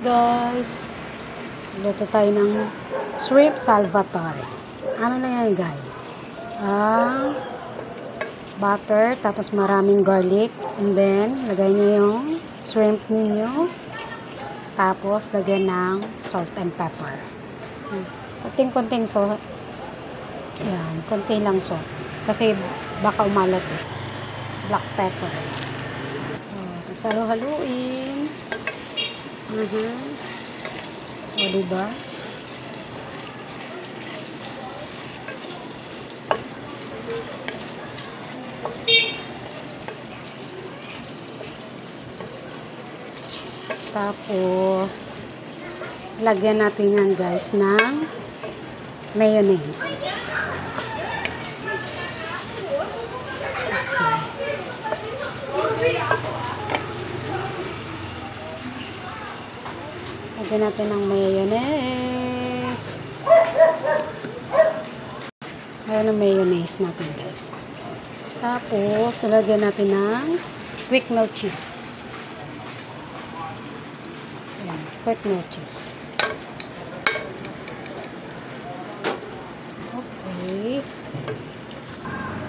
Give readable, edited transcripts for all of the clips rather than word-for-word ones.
guys. Luto tayo ng shrimp salvatore. Ano na yan guys? Butter, tapos maraming garlic, and then lagay nyo yung shrimp ninyo, tapos lagyan ng salt and pepper. Konting-konting salt. Yan, konti lang salt. Kasi baka umalat eh. Black pepper. Tapos halo-haluin. O, diba? Tapos, lagyan natin yan guys ng mayonnaise. Lagyan natin ng mayonnaise. Ayan ang mayonnaise natin guys. Tapos, lagyan natin ng quick melt cheese. Ayan, quick melt cheese. Okay.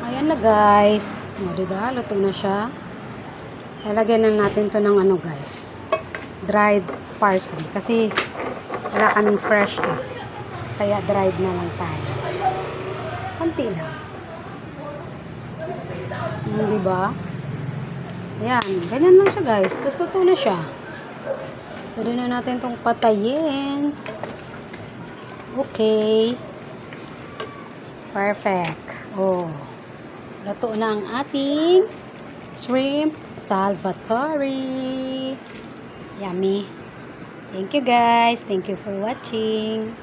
Ayan na guys. O, diba? Luto na siya. Lagyan na natin to ng ano guys. Dried parsley. Kasi wala kaming fresh eh. Kaya dried na lang tayo. Kanti lang. Diba? Ayan. Ganyan lang siya guys. Tapos luto na siya. Pwede na natin itong patayin. Okay. Perfect. Oh. Luto na ang ating shrimp salvatore. Yummy. Thank you guys. Thank you for watching.